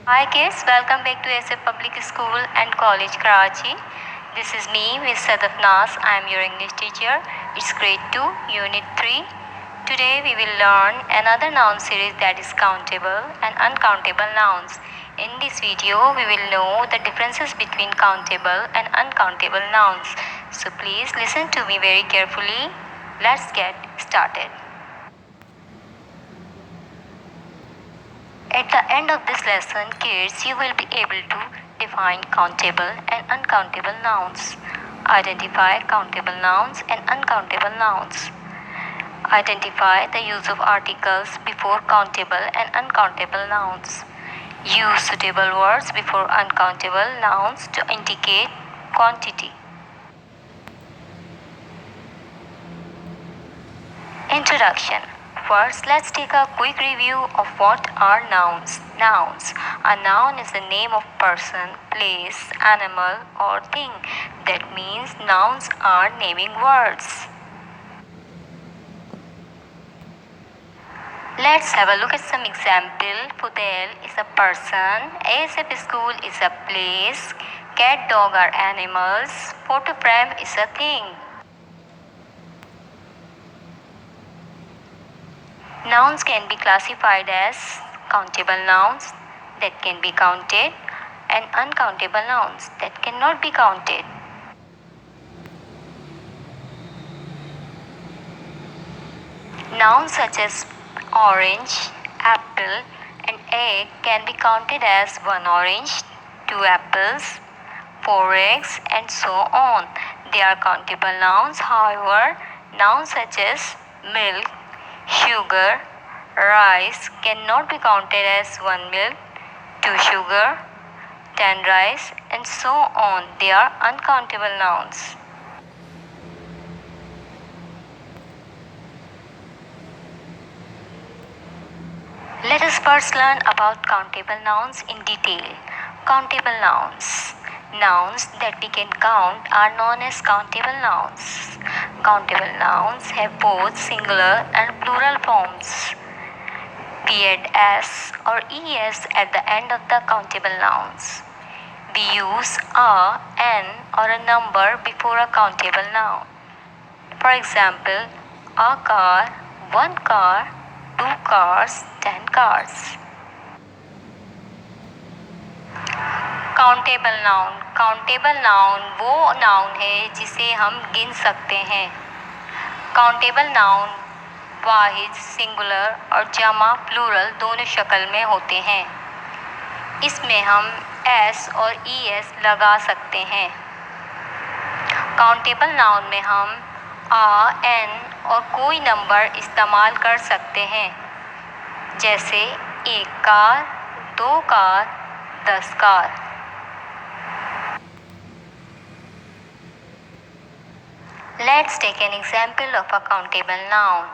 Hi kids, welcome back to SF Public School and College Karachi. This is me, Miss Sadaf Nas. I am your English teacher. It's grade 2, Unit 3. Today we will learn another noun series that is countable and uncountable nouns. In this video, we will know the differences between countable and uncountable nouns. So please listen to me very carefully. Let's get started. At the end of this lesson, kids, you will be able to define countable and uncountable nouns. Identify countable nouns and uncountable nouns. Identify the use of articles before countable and uncountable nouns. Use suitable words before uncountable nouns to indicate quantity. Introduction. First, let's take a quick review of what are nouns. Nouns. A noun is the name of person, place, animal, or thing. That means nouns are naming words. Let's have a look at some example. Fudel is a person, ASF school is a place, cat, dog are animals, photo frame is a thing. Nouns can be classified as countable nouns that can be counted and uncountable nouns that cannot be counted. Nouns such as orange, apple, and egg can be counted as one orange, two apples, four eggs, and so on. They are countable nouns. However, nouns such as milk, sugar, rice cannot be counted as one milk, two sugar, 10 rice, and so on. They are uncountable nouns. Let us first learn about countable nouns in detail. Countable nouns. Nouns that we can count are known as countable nouns. Countable nouns have both singular and plural forms. We add s or es at the end of the countable nouns. We use a, an, or a number before a countable noun. For example, a car, one car, two cars, 10 cars. Countable noun. Countable noun वो noun है जिसे हम गिन सकते हैं. Countable noun वाहिद, singular और जमा plural दोनों शक्ल में होते हैं. इसमें हम एस और ई एस लगा सकते हैं. काउंटेबल नाउन में हम आ, एन और कोई नंबर इस्तेमाल कर सकते हैं, जैसे एक कार, दो car, 10 car. Let's take an example of a countable noun.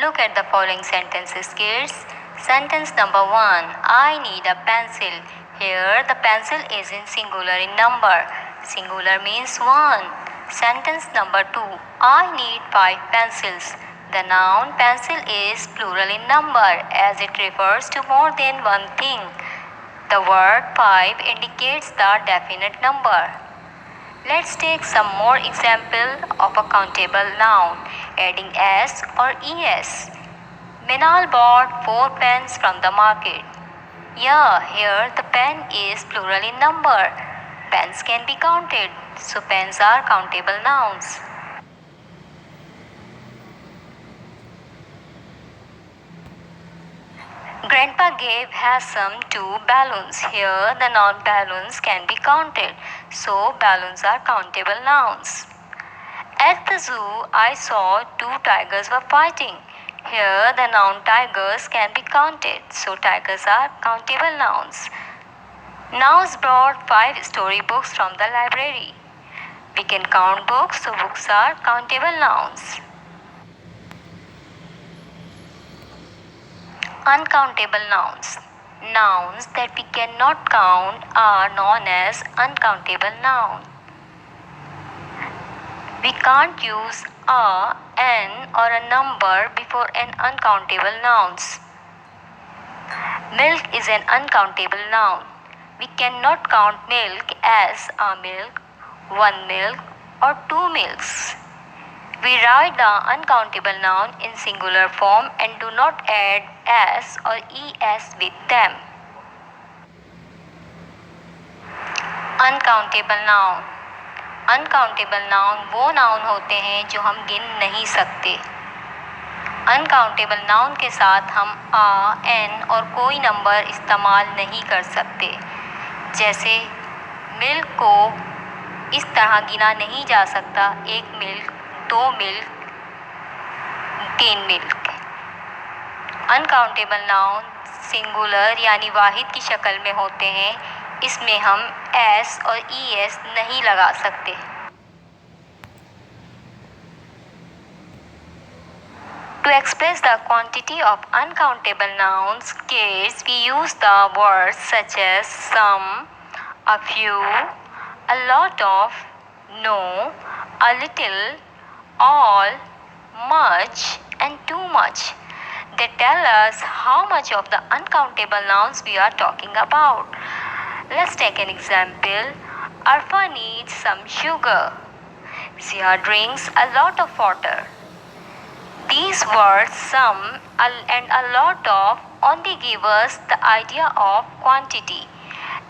Look at the following sentences, kids. Sentence number 1. I need a pencil. Here the pencil is in singular in number. Singular means one. Sentence number 2. I need 5 pencils. The noun pencil is plural in number as it refers to more than one thing. The word 5 indicates the definite number. Let's take some more example of a countable noun adding s or es. Minal bought 4 pens from the market. Yeah, here the pen is plural in number. Pens can be counted, so pens are countable nouns. Grandpa gave Hassan 2 balloons. Here the noun balloons can be counted, so balloons are countable nouns. At the zoo, I saw 2 tigers were fighting. Here the noun tigers can be counted, so tigers are countable nouns. Nouns brought 5 storybooks from the library. We can count books, so books are countable nouns. Uncountable nouns. Nouns that we cannot count are known as uncountable noun. We can't use a, an or a number before an uncountable nouns. Milk is an uncountable noun. We cannot count milk as a milk, one milk, or two milks. We write the uncountable noun in singular form and do not add s or es with them. Uncountable noun. Uncountable noun वो noun होते हैं जो हम गिन नहीं सकते। Uncountable noun के साथ हम आ, एन और कोई नंबर इस्तेमाल नहीं कर सकते। जैसे मिल्क को इस तरह गिना नहीं जा सकता, एक मिल्क, दो मिल्क, तीन मिल्क। अनकाउंटेबल नाउन सिंगुलर यानी वाहिद की शक्ल में होते हैं, इसमें हम एस और ईएस नहीं लगा सकते। To express the quantity of uncountable nouns, kids, we use the words such as some, a few, a lot of, no, a little, all, much, and too much. They tell us how much of the uncountable nouns we are talking about. Let's take an example. Arfa needs some sugar. Zia drinks a lot of water. These words, some and a lot of, only give us the idea of quantity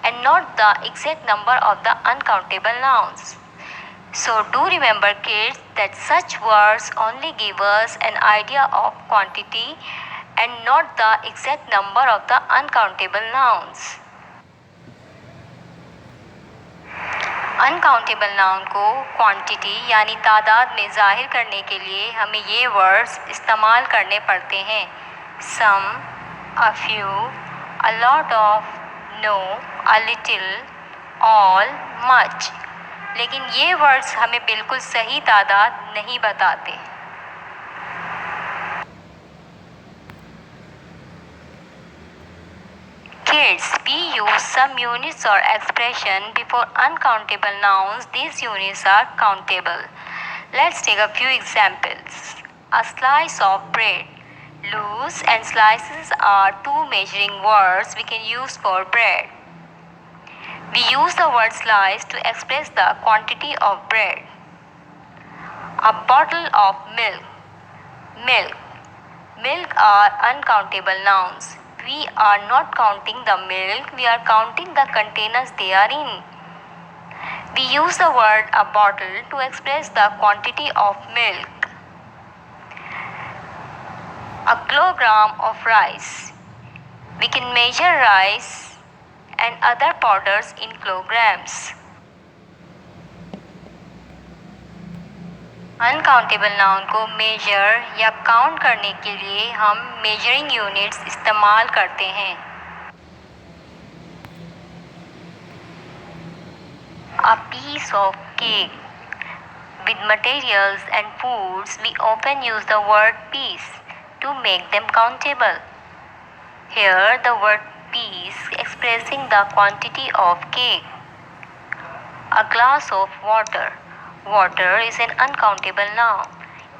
and not the exact number of the uncountable nouns. So do remember, kids, that such words only give us an idea of quantity and not the exact number of the uncountable nouns. Uncountable noun को quantity यानी तादाद में ज़ाहिर करने के लिए हमें ये वर्ड्स इस्तेमाल करने पड़ते हैं। Some, a few, a lot of, no, a little, all, much. लेकिन ये वर्ड्स हमें बिल्कुल सही तादाद नहीं बताते। Kids, we use some units or expression before uncountable nouns. These units are countable. Let's take a few examples. A slice of bread. Loaves and slices are two measuring words we can use for bread. We use the word slice to express the quantity of bread. A bottle of milk. Milk. Milk are uncountable nouns. We are not counting the milk, we are counting the containers they are in. We use the word a bottle to express the quantity of milk. A kilogram of rice. We can measure rice and other powders in kilograms. Uncountable noun को major या count करने के लिए हम measuring units इस्तेमाल करते हैं। A piece of cake. With materials and foods, we often use the word piece to make them countable. Here, the word piece expressing the quantity of cake. A glass of water. Water is an uncountable noun.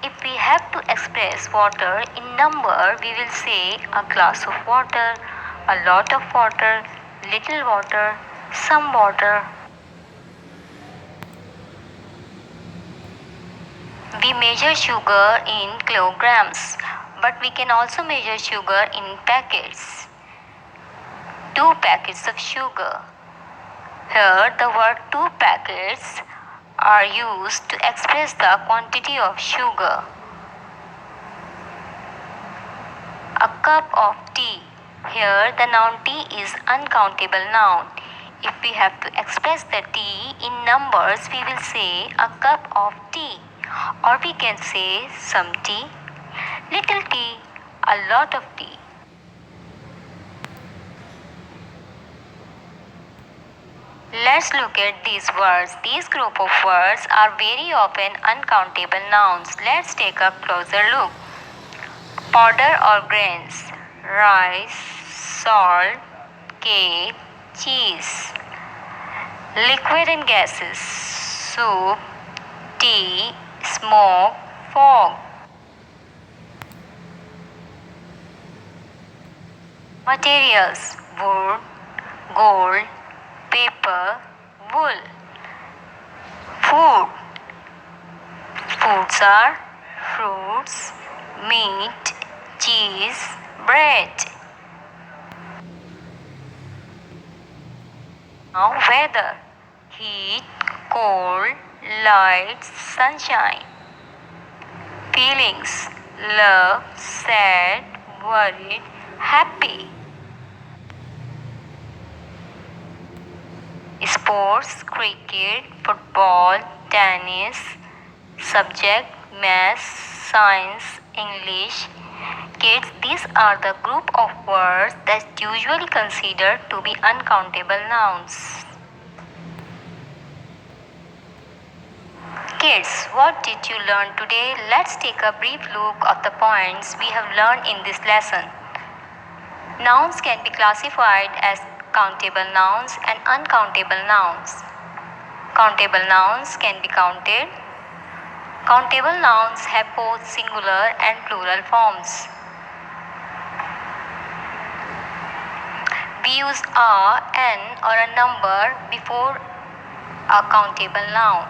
If we have to express water in number, we will say a glass of water, a lot of water, little water, some water. We measure sugar in kilograms, but we can also measure sugar in packets. 2 packets of sugar. Here, the word 2 packets are used to express the quantity of sugar. A cup of tea. Here the noun tea is uncountable noun. If we have to express the tea in numbers, we will say a cup of tea, or we can say some tea, little tea, a lot of tea. Let's look at these words. These group of words are very often uncountable nouns. Let's take a closer look. Powder or grains. Rice, salt, cake, cheese. Liquid and gases. Soup, tea, smoke, fog. Materials. Wood, gold, paper, wool. Food. Foods are fruits, meat, cheese, bread. Now weather. Heat, cold, light, sunshine. Feelings. Love, sad, worried, happy. Sports, cricket, football, tennis. Subject, math, science, English. Kids, these are the group of words that usually considered to be uncountable nouns. Kids, what did you learn today? Let's take a brief look of the points we have learned in this lesson. Nouns can be classified as countable nouns and uncountable nouns. Countable nouns can be counted. Countable nouns have both singular and plural forms. We use a, an, or a number before a countable noun.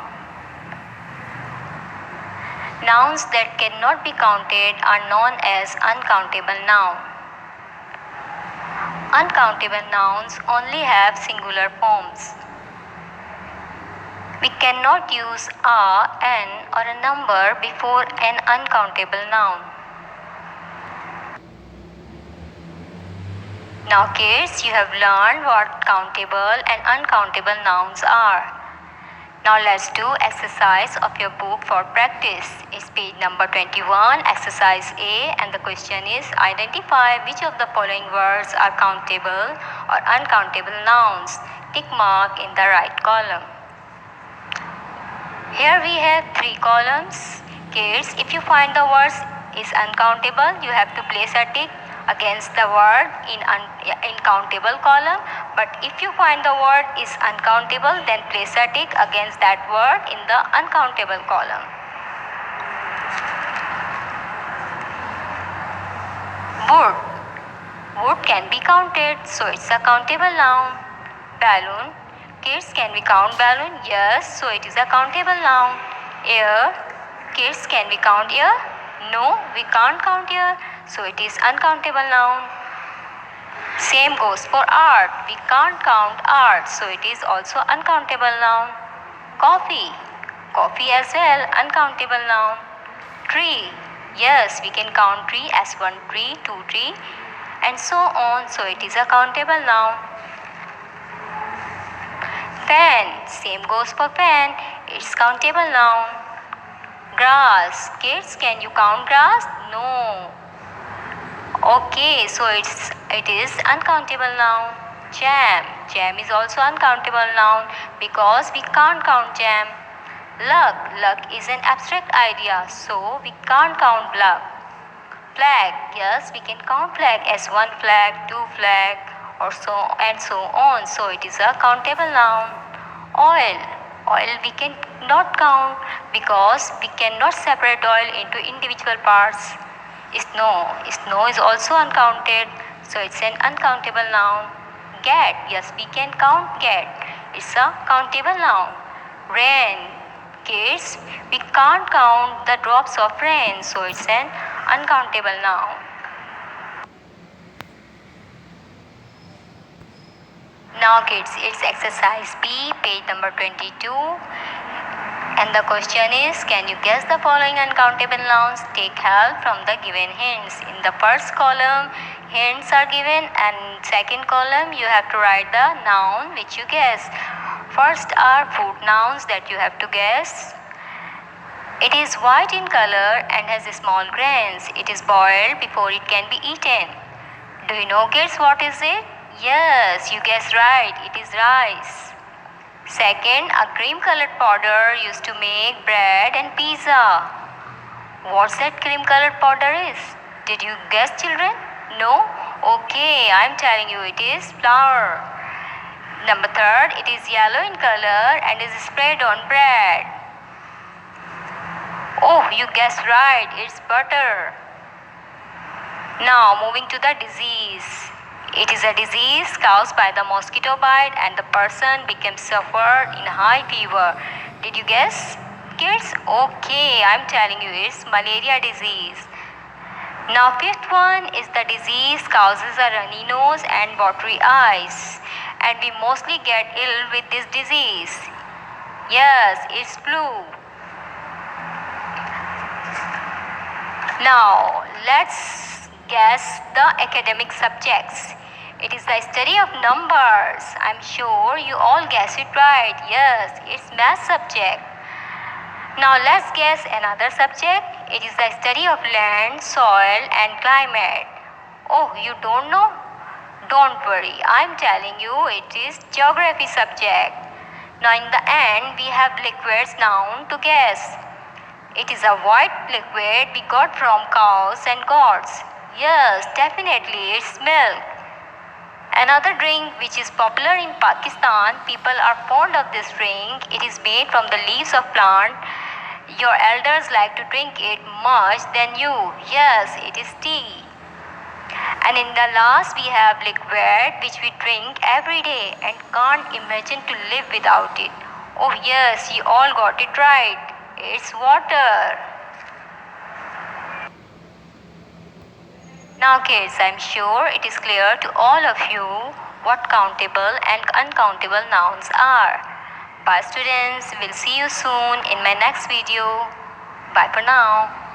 Nouns that cannot be counted are known as uncountable noun. Uncountable nouns only have singular forms. We cannot use a, an, or a number before an uncountable noun. Now kids, you have learned what countable and uncountable nouns are. Now let's do exercise of your book for practice. It's page number 21, exercise A, and the question is identify which of the following words are countable or uncountable nouns. Tick mark in the right column. Here we have 3 columns. Kids, if you find the words is uncountable, you have to place a tick against the word in countable column. But if you find the word is uncountable, then place a tick against that word in the uncountable column. Wood. Wood can be counted, so it's a countable noun. Balloon. Kids, can we count balloon? Yes, so it is a countable noun. Air. Kids, can we count air? No, we can't count air, so it is uncountable noun. Same goes for art. We can't count art, so it is also uncountable noun. Coffee. Coffee as well, uncountable noun. Tree. Yes, we can count tree as 1 tree, 2 tree, and so on, so it is a countable noun. Fan. Same goes for fan. It's countable noun. Grass. Kids, can you count grass? No. Okay, so it is uncountable noun. Jam. Jam is also uncountable noun because we can't count jam. Luck. Luck is an abstract idea, so we can't count luck. Flag. Yes, we can count flag as 1 flag, 2 flag, or so and so on, so it is a countable noun. Oil. Oil we cannot count because we cannot separate oil into individual parts. Snow. Snow is also uncounted, so it's an uncountable noun. Cat. Yes, we can count cat. It's a countable noun. Rain. Kids, we can't count the drops of rain, so it's an uncountable noun. Now kids, it's exercise B, page number 22. And the question is, can you guess the following uncountable nouns? Take help from the given hints. In the first column, hints are given, and second column, you have to write the noun which you guess. First are food nouns that you have to guess. It is white in color and has small grains. It is boiled before it can be eaten. Do you know kids what is it? Yes, you guessed right. It is rice. Second, a cream colored powder used to make bread and pizza. What's that cream colored powder is? Did you guess, children? No? Okay, I'm telling you it is flour. Number third, it is yellow in color and is spread on bread. Oh, you guessed right, it's butter. Now moving to the disease. It is a disease caused by the mosquito bite and the person becomes suffered in high fever. Did you guess? Kids? Okay, I'm telling you it's malaria disease. Now fifth one is the disease causes a runny nose and watery eyes. And we mostly get ill with this disease. Yes, it's flu. Now, let's guess the academic subjects. It is the study of numbers. I'm sure you all guess it right. Yes, it's math subject. Now, let's guess another subject. It is the study of land, soil, and climate. Oh, you don't know? Don't worry, I'm telling you it is geography subject. Now, in the end, we have liquids now to guess. It is a white liquid we got from cows and goats. Yes, definitely, it's milk. Another drink which is popular in Pakistan, people are fond of this drink. It is made from the leaves of plant. Your elders like to drink it much than you. Yes, it is tea. And in the last we have liquid which we drink every day and can't imagine to live without it. Oh yes, you all got it right. It's water. Now kids, I'm sure it is clear to all of you what countable and uncountable nouns are. Bye students, we'll see you soon in my next video. Bye for now.